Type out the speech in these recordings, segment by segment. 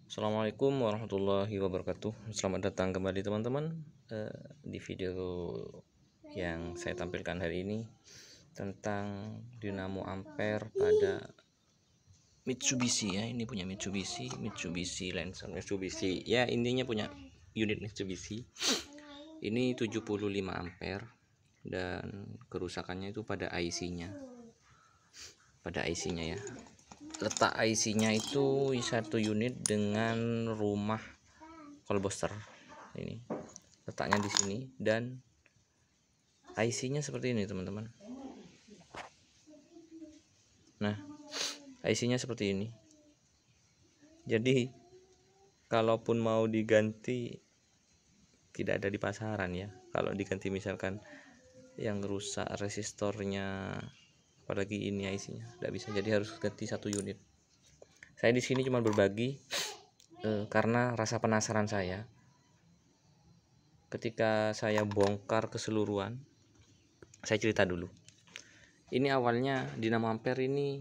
Assalamualaikum warahmatullahi wabarakatuh. Selamat datang kembali teman-teman di video yang saya tampilkan hari ini tentang dinamo ampere pada Mitsubishi ya. Ini punya Mitsubishi Lancer Mitsubishi. Ya, intinya punya unit Mitsubishi. Ini 75 ampere dan kerusakannya itu pada IC-nya. Ya. Letak IC-nya itu satu unit dengan rumah kolbuster. Ini letaknya di sini dan IC-nya seperti ini teman-teman. Nah, IC-nya seperti ini. Jadi kalaupun mau diganti tidak ada di pasaran ya. Kalau diganti misalkan yang rusak resistornya, apalagi ini IC-nya, tidak bisa. Jadi harus ganti satu unit. Saya di sini cuma berbagi karena rasa penasaran saya. Ketika saya bongkar keseluruhan, saya cerita dulu. Ini awalnya dinamo ampere ini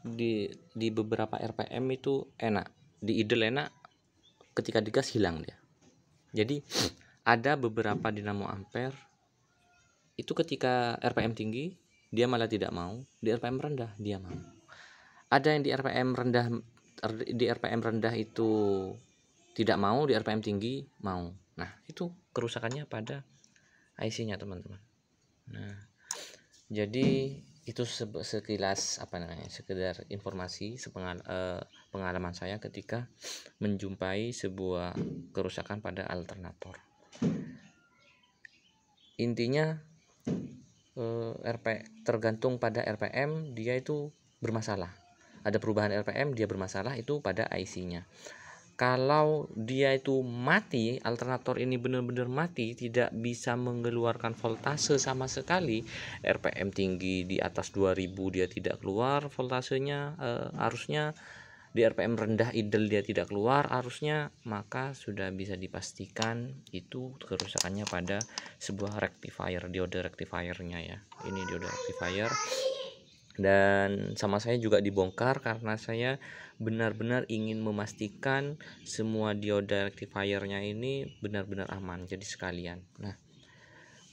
di beberapa RPM itu enak, di idle enak, ketika digas hilang dia. Jadi ada beberapa dinamo ampere itu ketika RPM tinggi dia malah tidak mau, di RPM rendah dia mau. Ada yang di RPM rendah itu tidak mau, di RPM tinggi mau. Nah, itu kerusakannya pada IC-nya teman-teman. Nah, jadi itu sekilas sekedar informasi pengalaman saya ketika menjumpai sebuah kerusakan pada alternator. Intinya tergantung pada RPM dia itu bermasalah. Ada perubahan RPM dia bermasalah itu pada IC-nya. Kalau dia itu mati, alternator ini benar-benar mati, tidak bisa mengeluarkan voltase sama sekali, RPM tinggi di atas 2000 dia tidak keluar voltasenya, arusnya di RPM rendah idle dia tidak keluar arusnya, maka sudah bisa dipastikan itu kerusakannya pada sebuah rectifier, diode rectifiernya ya. Ini diode rectifier. Dan sama saya juga dibongkar karena saya benar-benar ingin memastikan semua diode rectifiernya ini benar-benar aman, jadi sekalian. Nah,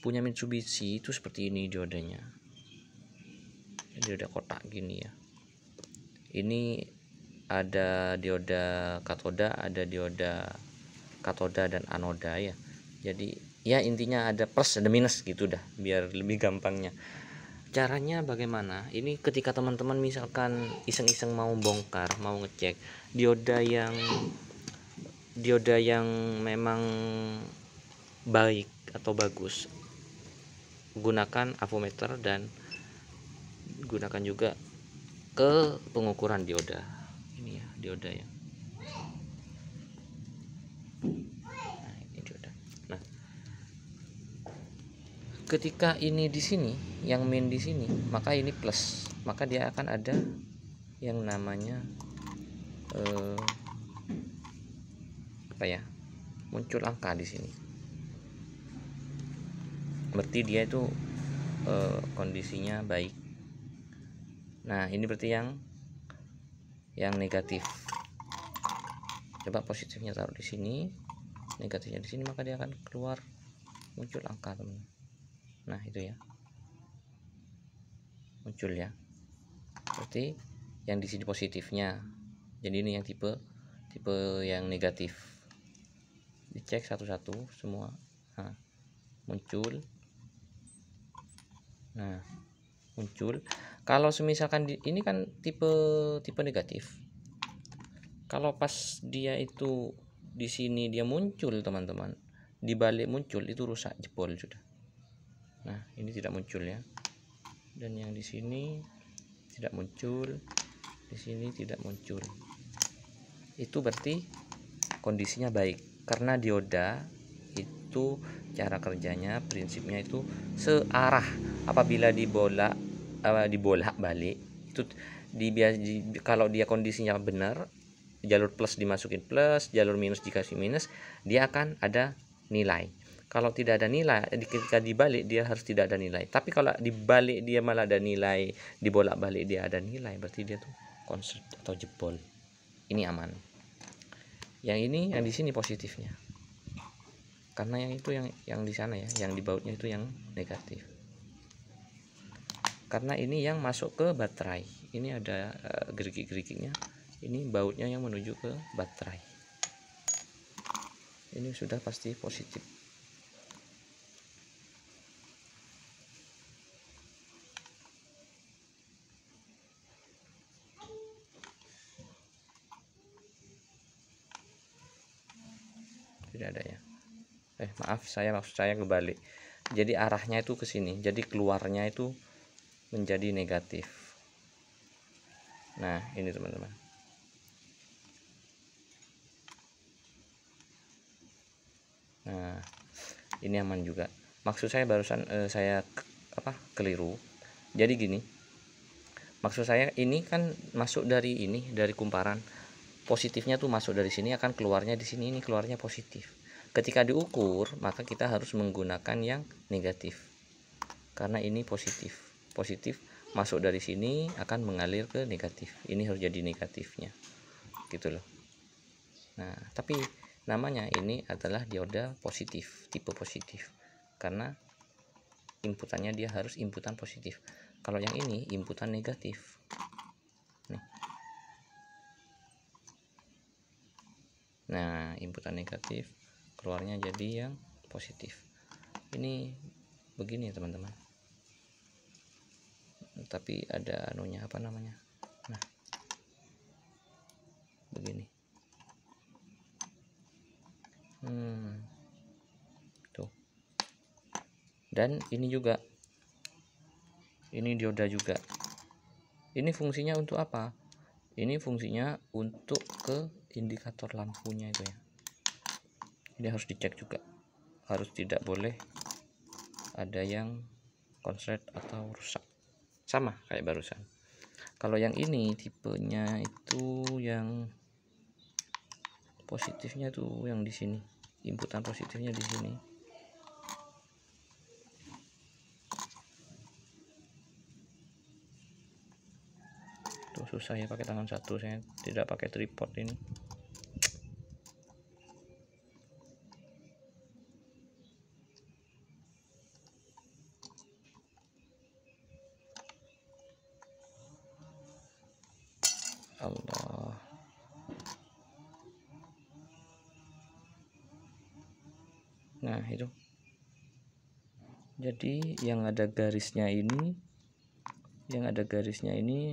punya Mitsubishi itu seperti ini diodenya, diode kotak gini ya. Ini ada diode katoda, ada diode katoda dan anoda ya. Jadi ya intinya ada plus ada minus gitu dah, biar lebih gampangnya. Caranya bagaimana? Ini ketika teman-teman misalkan iseng-iseng mau bongkar, mau ngecek dioda yang memang baik atau bagus, gunakan avometer dan gunakan juga ke pengukuran dioda. Ini ya dioda ya. Nah, ini dioda. Nah, ketika ini di sini, yang main di sini, maka ini plus, maka dia akan ada yang namanya muncul angka di sini. Berarti dia itu kondisinya baik. Nah, ini berarti yang negatif. Coba positifnya taruh di sini, negatifnya di sini, maka dia akan keluar muncul angka teman. Nah, itu ya. Muncul ya. Berarti yang di sini positifnya. Jadi ini yang tipe yang negatif. Dicek satu-satu semua. Nah, muncul. Nah, muncul. Kalau semisalkan ini kan tipe negatif. Kalau pas dia itu di sini dia muncul teman-teman, di balik muncul itu rusak, jebol sudah. Nah, ini tidak muncul ya. Dan yang di sini tidak muncul, di sini tidak muncul. Itu berarti kondisinya baik, karena dioda itu cara kerjanya, prinsipnya itu searah. Apabila dibolak balik itu kalau dia kondisinya benar, jalur plus dimasukin plus, jalur minus dikasih minus, dia akan ada nilai. Kalau tidak ada nilai, ketika dibalik dia harus tidak ada nilai. Tapi kalau dibalik dia malah ada nilai, dibolak balik dia ada nilai, berarti dia tuh konslet atau jebol. Ini aman. Yang ini yang di sini positifnya, karena yang itu yang di sana ya, yang di bautnya itu yang negatif. Karena ini yang masuk ke baterai, ini ada gerigi-geriginya, ini bautnya yang menuju ke baterai. Ini sudah pasti positif. Tidak ada ya. Maaf, maksud saya kebalik. Jadi arahnya itu ke sini, jadi keluarnya itu menjadi negatif. Nah, ini teman-teman. Nah, ini aman juga. Maksud saya barusan saya keliru. Jadi gini. Maksud saya ini kan masuk dari ini, dari kumparan. Positifnya tuh masuk dari sini, akan keluarnya di sini, ini keluarnya positif. Ketika diukur, maka kita harus menggunakan yang negatif. Karena ini positif. Positif masuk dari sini akan mengalir ke negatif. Ini harus jadi negatifnya. Gitu loh. Nah, tapi namanya ini adalah dioda positif, tipe positif. Karena inputannya dia harus inputan positif. Kalau yang ini inputan negatif. Nih. Nah, inputan negatif keluarnya jadi yang positif. Ini begini teman-teman. Tapi ada anunya, apa namanya? Nah, begini. Tuh. Dan ini juga. Ini dioda juga. Ini fungsinya untuk apa? Ini fungsinya untuk ke indikator lampunya itu ya. Ini harus dicek juga. Harus tidak boleh ada yang konslet atau rusak. Sama kayak barusan. Kalau yang ini tipenya itu yang positifnya tuh yang di sini. Inputan positifnya di sini. Tuh susah ya pakai tangan satu, saya tidak pakai tripod ini. Allah. Nah, itu. Jadi yang ada garisnya ini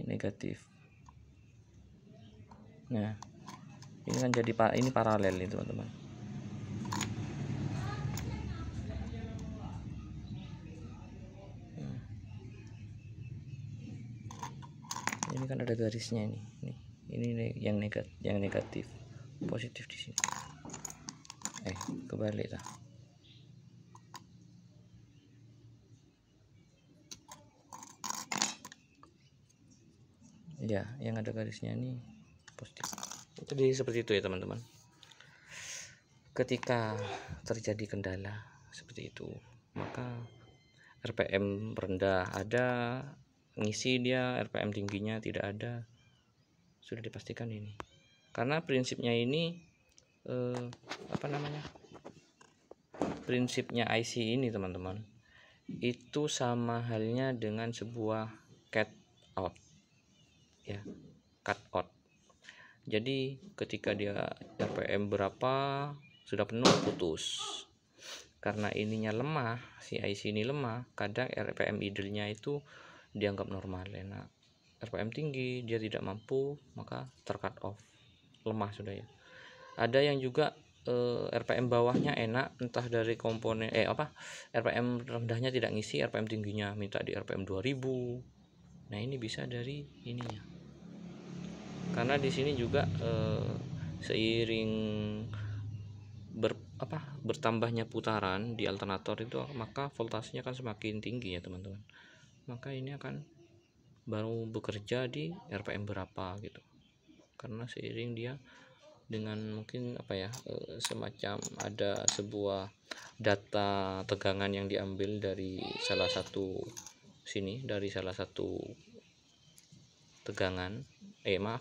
negatif. Nah, ini kan jadi ini paralel nih teman-teman. Ini kan ada garisnya ini. Ini yang negatif, positif di sini. Kebalik lah. Ya, yang ada garisnya ini positif. Jadi seperti itu ya teman-teman. Ketika terjadi kendala seperti itu, maka RPM rendah ada, ngisi dia RPM tingginya tidak ada, sudah dipastikan ini. Karena prinsipnya ini prinsipnya IC ini teman-teman, itu sama halnya dengan sebuah cut out ya, cut out. Jadi ketika dia RPM berapa sudah penuh, putus. Karena ininya lemah, si IC ini lemah, kadang RPM idle-nya itu dianggap normal. Nah, RPM tinggi dia tidak mampu, maka tercut off, lemah sudah ya. Ada yang juga RPM bawahnya enak, entah dari komponen RPM rendahnya tidak ngisi, RPM tingginya minta di RPM 2000. Nah, ini bisa dari ininya. Karena di sini juga seiring bertambahnya putaran di alternator itu, maka voltasenya kan semakin tinggi ya teman-teman. Maka ini akan baru bekerja di RPM berapa gitu. Karena seiring dia dengan mungkin semacam ada sebuah data tegangan yang diambil dari salah satu tegangan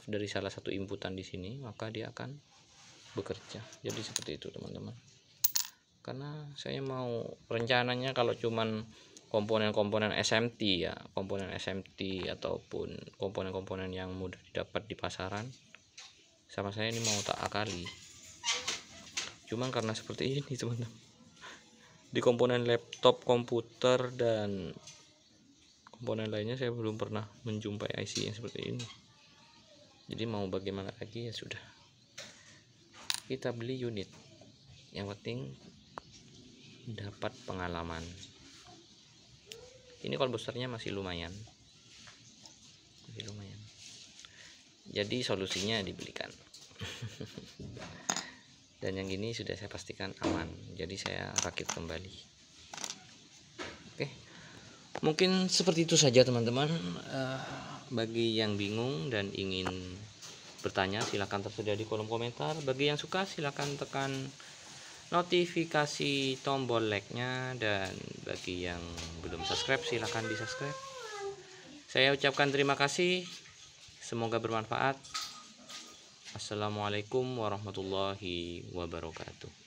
dari salah satu inputan di sini, maka dia akan bekerja. Jadi seperti itu teman-teman, karena saya mau rencananya kalau cuman komponen-komponen SMT ya, komponen SMT ataupun komponen-komponen yang mudah didapat di pasaran, sama saya ini mau tak akali. Cuman karena seperti ini teman-teman, di komponen laptop, komputer, dan komponen lainnya saya belum pernah menjumpai IC yang seperti ini. Jadi mau bagaimana lagi, ya sudah, kita beli unit, yang penting dapat pengalaman. Ini komposternya masih lumayan, jadi solusinya dibelikan. Dan yang ini sudah saya pastikan aman, jadi saya rakit kembali. Oke, mungkin seperti itu saja teman-teman. Bagi yang bingung dan ingin bertanya, silahkan tersedia di kolom komentar. Bagi yang suka, silahkan tekan notifikasi tombol like-nya, dan bagi yang belum subscribe silahkan di subscribe. Saya ucapkan terima kasih, semoga bermanfaat. Assalamualaikum warahmatullahi wabarakatuh.